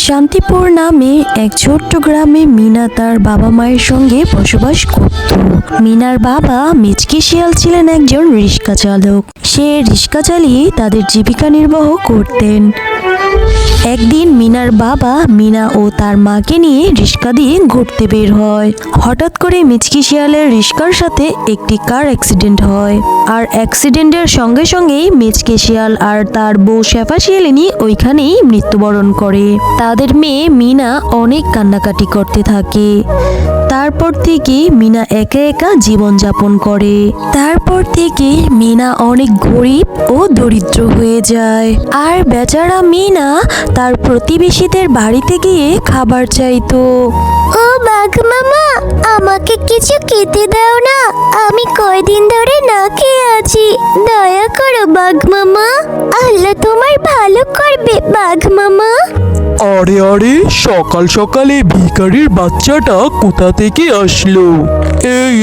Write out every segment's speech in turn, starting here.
শান্তিপুর নামে এক ছোট্ট গ্রামে মিনা তার বাবা মায়ের সঙ্গে বসবাস করত। মিনার বাবা মিচকে শিয়াল ছিলেন একজন রিক্সা চালক। সে রিক্সা চালিয়ে তাদের জীবিকা নির্বাহ করতেন। একদিন মিনার বাবা মিনা ও তার মাকে নিয়ে রিক্সা দিয়ে ঘুরতে বের হয়। হঠাৎ করে মিচকি শিয়ালের রিক্সার সাথে একটি কার অ্যাক্সিডেন্ট হয়। আর অ্যাক্সিডেন্টের সঙ্গে সঙ্গেই মিচকে শিয়াল আর তার বউ শেফা শিয়ালিনী ওইখানেই মৃত্যুবরণ করে। তাদের মেয়ে মিনা অনেক কান্নাকাটি করতে থাকে। তারপর থেকে মিনা একা একা জীবনযাপন করে। তারপর থেকে মিনা অনেক গরিব ও দরিদ্র হয়ে যায়। আর বেচারা মিনা তার প্রতিবেশীদের বাড়িতে গিয়ে খাবার চাইতো। ও বাঘ মামা, আমাকে কিছু খেতে দাও না, আমি কয়দিন ধরে না খেয়ে আছি, দয়া করো বাঘ মামা, আল্লাহ তোমার ভালো করবে বাঘ মামা। আরে আরে, সকাল সকালে ভিখারির বাচ্চাটা কোথা থেকে আসলো?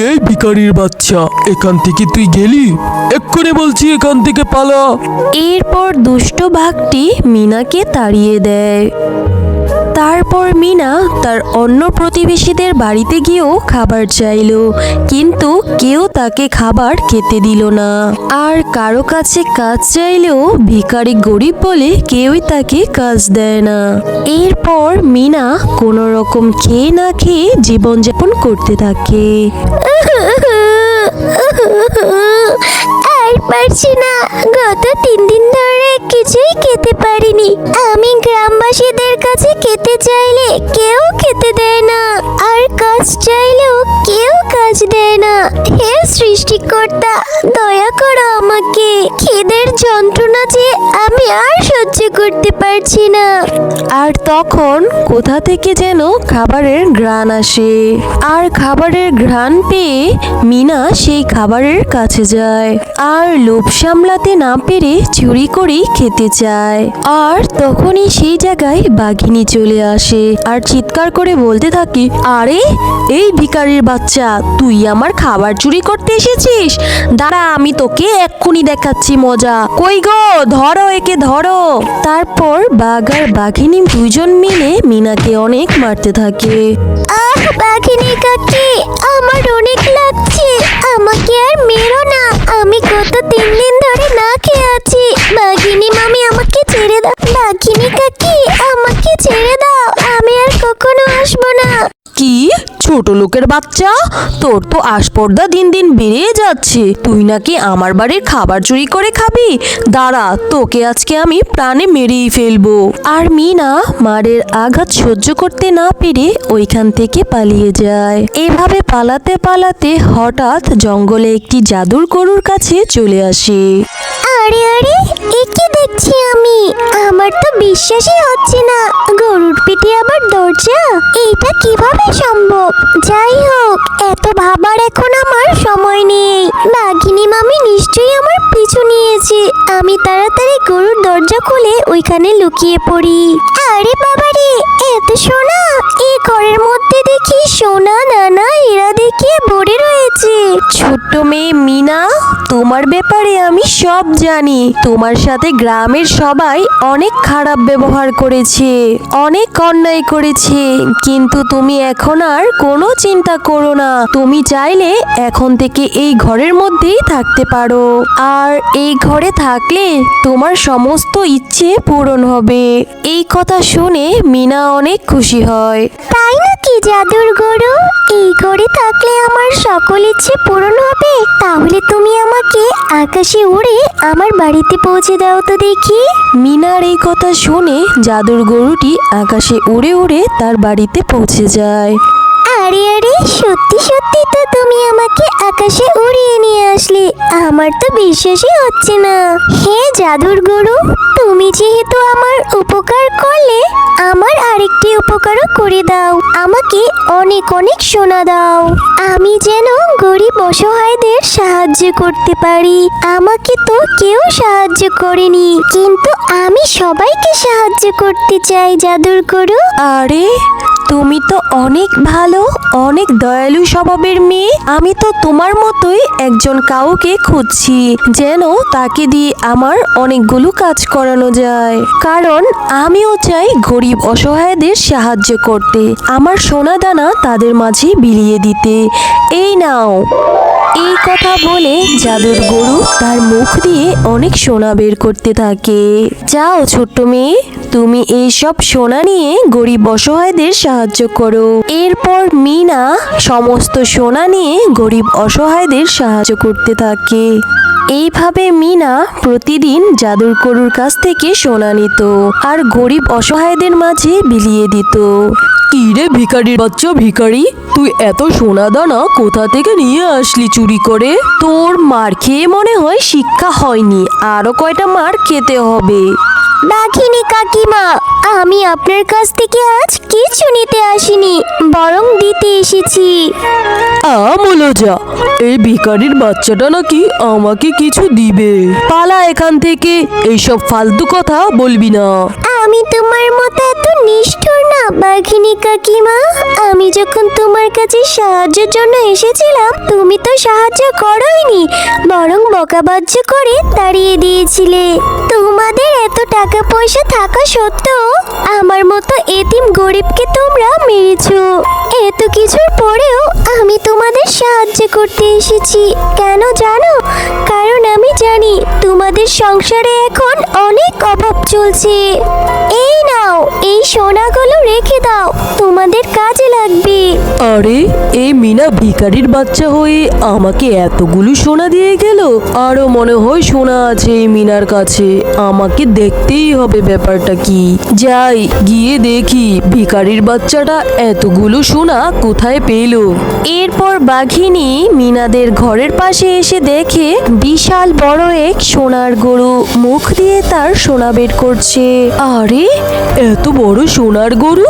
এই ভিখারির বাচ্চা, এখান থেকে তুই গেলি? এক্ষুনি বলছি এখান থেকে পালা। এরপর দুষ্ট বাঘটি মিনাকে তাড়িয়ে দেয়। তারপর মিনা তার অন্য প্রতিবেশীদের বাড়িতে গিয়েও খাবার চাইলো, কিন্তু কেউ তাকে খাবার খেতে দিল না। আর কারো কাছে কাজ চাইলেও ভিখারি গরিব বলে কেউই তাকে কাজ দেয় না। এরপর মিনা কোনো রকম খেয়ে না খেয়ে জীবনযাপন করতে থাকে। আর পারছি না, গত 3 দিন ধরে কিছুই খেতে পারিনি। আমি গ্রামবাসীদের কাছে খেতে চাইলে কেউ খেতে দেয় না, আর কাজ চাইলেও কেউ কাজ দেয় না। হে সৃষ্টিকর্তা, দয়া করো আমাকে, খিদের যন্ত্রণা যে আমি আর সহ্য করতে পারছি না। আর তখন কোথা থেকে যেন খাবারের ঘ্রাণ আসে। আর খাবারের ঘ্রাণ পেয়ে মিনা সেই খাবারের কাছে যায়। আর লোভ সামলাতে না পেরে চুরি করে খেতে চায়। আর তখনই সেই জায়গায় বাঘিনী চলে আসে আর চিৎকার করে বলতে থাকে, আরে এই ভিখারির বাচ্চা, তুই আমার খাবার চুরি করতে এসেছিস? দাঁড়া, আমি তোকে এক্ষুনি দেখাচ্ছি মজা। কই গো, ধরো একে ধরো। তারপর বাঘ আর বাঘিনী দুজন মিলে মিনাকে অনেক মারতে থাকে। আহ বাঘিনী কাকি, আমার অনেক লাগছে, আমাকে আর মেরো না, আমি গত 3 দিন ধরে না খেয়ে আছি। বাঘিনী মামি, আমাকে ছেড়ে দাও। বাঘিনী কাকি, আমাকে ছেড়ে দাও, আমি আর কখনো আসবো না। কি ছোট লোকের বাচ্চা, তোর তো আসপর্দা দিন দিন বেড়ে যাচ্ছে। তুই নাকি আমার বাড়ির খাবার চুরি করে খাবি? দাঁড়া, তোকে আজকে আমি প্রাণে মেরেই ফেলবো। আর মিনা মারের আঘাত সহ্য করতে না পেরে ওইখান থেকে পালিয়ে যায়। এভাবে পালাতে পালাতে হঠাৎ জঙ্গলে একটি জাদুর গরুর কাছে চলে আসে। আরে আরে, এ কি দেখছি আমি, আমার তো বিশ্বাসই হচ্ছে না, গরুর পিঠে আবার দরজা, এইটা কিভাবে সম্ভব? যাই হোক, এত ভাবার এখন আমার সময় নেই। বাঘিনী মামি নিশ্চয়ই আমার পিছু নিয়েছে, আমি তাড়াতাড়ি গরুর দরজা খুলে ওইখানে লুকিয়ে পড়ি। আরে বাবারে, এত সোনা! এই ঘরের মধ্যে দেখি সোনা দানা হীরা দেখিয়ে ভরে রয়েছে। ছোট্ট মেয়ে মিনা, তোমার ব্যাপারে আমি সব জানি। তোমার সাথে গ্রামের সবাই অনেক খারাপ ব্যবহার করেছে, অনেক অন্যায় করেছে, কিন্তু তুমি এখন আর কোনো চিন্তা করো না। তুমি চাইলে এখন থেকে এই ঘরের মধ্যেই থাকতে পারো। আর এই ঘরে থাকলে তোমার সমস্ত ইচ্ছে পূরণ হবে। এই কথা শুনে মিনা অনেক খুশি হয়। তাই নাকি জাদুর গরু? এই ঘরে থাকলে আমার সকল ইচ্ছে পূরণ হবে? তাহলে তুমি আমাকে আকাশে উড়ে আমার বাড়িতে পৌঁছে দাও তো দেখি। মিনার এই কথা শুনে জাদুর গরুটি আকাশে উড়ে উড়ে তার বাড়িতে পৌঁছে যায়। আরে আরে, সত্যি সত্যি তো তুমি আমাকে আকাশে উড়িয়ে নিয়ে আসলে, আমার তো বিশ্বাসই হচ্ছে না। হে জাদুর গরু, তুমি যেহেতু আমার উপকার করলে, আমার আরেকটি উপকারও করে দাও, আমাকে অনেক অনেক সোনা দাও। আমি যেন গরিব গরিব অসহায়দের সাহায্য করতে পারি। আমাকে তো কেউ সাহায্য করেনি, কিন্তু আমি সবাইকে সাহায্য করতে চাই জাদুর গরু। আরে তুমি তো অনেক ভালো, অনেক দয়ালু স্বভাবের মেয়ে। আমি তো তোমার মতোই একজন কাউকে খুঁজছি, যেন তাকে দিয়ে আমার অনেকগুলো কাজ করানো যায়। কারণ আমিও চাই গরিব অসহায়দের সাহায্য করতে, আমার সোনা দানা তাদের মাঝে বিলিয়ে দিতে। এই নাও। এই কথা বলে জাদুর গরু তার মুখ দিয়ে অনেক সোনা বের করতে থাকে। যাও ছোট্ট মেয়ে, তুমি এই সব সোনা নিয়ে গরিব অসহায়দের সাহায্য করো। এরপর মিনা সমস্ত সোনা নিয়ে গরিব অসহায়দের সাহায্য করতে থাকে। এইভাবে মিনা প্রতিদিন জাদুর গরুর কাছ থেকে সোনা নিত আর গরিব অসহায়দের মাঝে বিলিয়ে দিত। কি রে ভিখারির বাচ্চা ভিখারি, তুই এত সোনা দানা কোথা থেকে নিয়ে আসলি চুরি করে? তোর মার খেয়ে মনে হয় শিক্ষা হয়নি, আরো কয়টা মার খেতে হবে। বাঘিনী কাকিমা, আমি আপনার কাছ থেকে আজ কিছু নিতে আসিনি, বরং দিতে এসেছি। আমলজা, এই ভিখারির বাচ্চাটা নাকি আমাকে কিছু দিবে। পালা এখান থেকে, এইসব ফালতু কথা বলবি না। আমি তোমার মতো এত নিষ্ঠুর না বাঘিনী কাকিমা। আমি যখন তোমার কাছে সাহায্যের জন্য এসেছিলাম, তুমি তো সাহায্য করোইনি, বরং বকাবাজ্য করে তাড়িয়ে দিয়েছিলে। তোমাদের এত টাকা পয়সা থাকা সত্ত্বেও আমার মতো এতিম গরিবকে তোমরা মেরেছো। এত কিছুর পরেও আমি তোমাদের সাহায্য করতে এসেছি। কেন জানো? কারণ আমি জানি তোমাদের সংসারে এখন অনেক অভাব চলছে। এই নাও, এই সোনাগুলো রেখে দাও, তোমাদের কাজে লাগবে। আরে এই মিনা ভিখারির বাচ্চা হয়ে আমাকে এতগুলো সোনা দিয়ে গেল। আরো মনে হয় সোনা আছে এই মিনার কাছে, আমাকে দেখতেই হবে ব্যাপারটা কি। যাই গিয়ে দেখি ভিখারির বাচ্চাটা এতগুলো সোনা কোথায় পেল। এরপর বাঘিনী মিনাদের ঘরের পাশে এসে দেখে বিশাল বড় এক সোনার গরু মুখ দিয়ে তার সোনা বের করছে। আরে এত বড় সোনার গরু,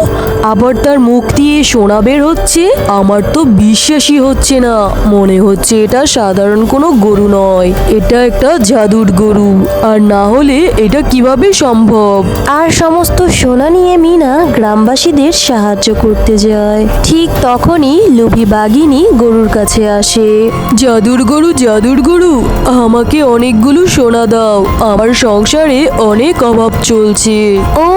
আবার তার মুখ দিয়ে সোনা বের হচ্ছে। আমার তো বিশ্বাসই হচ্ছে না, মনে হচ্ছে এটা সাধারণ কোনো গরু নয়, এটা একটা জাদুর গরু। আর না হলে এটা কিভাবে সম্ভব? আর সমস্ত সোনা নিয়ে মিনা গ্রামবাসীদের সাহায্য করতে যায়। ঠিক তখনই লোভী বাঘিনী গরুর কাছে আসে। জাদুর গরু, জাদুর গরু, আমাকে অনেকগুলো সোনা দাও, আমার সংসারে অনেক অভাব চলছে। ও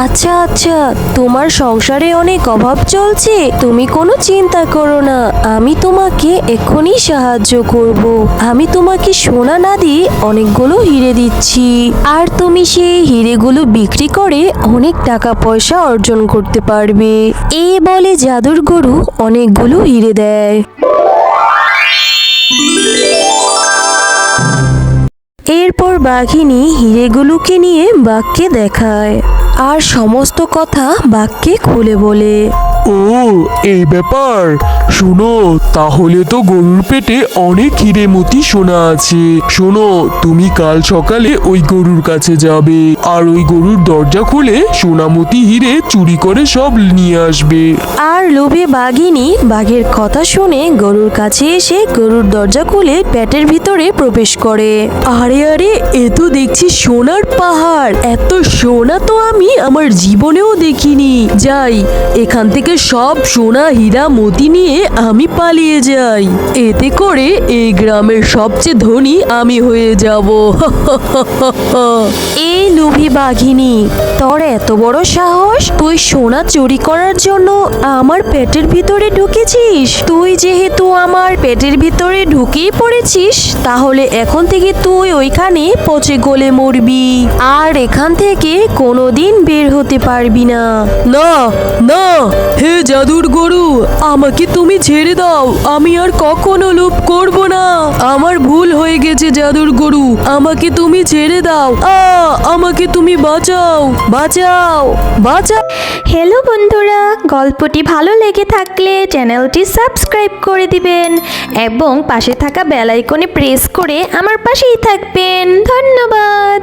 আচ্ছা আচ্ছা, তোমার সংসারে অনেক অভাব চলছে, তুমি কোনো চিন্তা করো না, আমি তোমাকে এক্ষুনি সাহায্য করব। আমি তোমাকে সোনা না দিয়ে অনেকগুলো হিরে দিচ্ছি, আর তুমি সেই হিরেগুলো বিক্রি করে অনেক টাকা পয়সা অর্জন করতে পারবে। এই বলে জাদুর গরু অনেকগুলো হিরে দেয়। এরপর বাঘিনী হিরেগুলোকে নিয়ে বাঘকে দেখায় আর সমস্ত কথা বাঘকে খুলে বলে। ও এই ব্যাপার, শোনো, তাহলে তো গরুর পেটে অনেক হিরে মতি সোনা আছে। শোনো, তুমি কাল সকালে ওই গরুর কাছে যাবে আর ওই গরুর দরজা খুলে সোনামতি হিরে চুরি করে সব নিয়ে আসবে। আর লোভে বাঘিনী বাঘের কথা শুনে গরুর কাছে এসে গরুর দরজা খুলে পেটের ভিতরে প্রবেশ করে। আরে আরে, এ তো দেখছি সোনার পাহাড়, এত সোনা তো আমি আমার জীবনেও দেখিনি। যাই, এখান থেকে সব সোনা হীরা মতি নিয়ে আমি পালিয়ে যাই, এতে করে এই গ্রামের সবচেয়ে ধনী আমি হয়ে যাব। এই লোভী বাঘিনী, তোর এত বড় সাহস, তুই সোনা চুরি করার জন্য আমার পেটের ভিতরে ঢুকেছিস। তুই যেহেতু আমার পেটের ভিতরে ঢুকেই পড়েছিস, তাহলে এখন থেকে তুই ওইখানে পচে গলে মরবি, আর এখান থেকে কোনোদিন বের হতে পারবি না। না না, হে জাদুর গরু, আমাকে তুমি ছেড়ে দাও, আমি আর কখনো লোভ করব না। আমার ভুল হয়ে গেছে জাদুর গরু, আমাকে তুমি ছেড়ে দাও। আমাকে তুমি বাঁচাও, বাঁচাও, বাঁচাও। হ্যালো বন্ধুরা, গল্পটি ভালো লেগে থাকলে চ্যানেলটি সাবস্ক্রাইব করে দিবেন এবং পাশে থাকা বেল আইকনে প্রেস করে আমার পাশেই থাকবেন। ধন্যবাদ।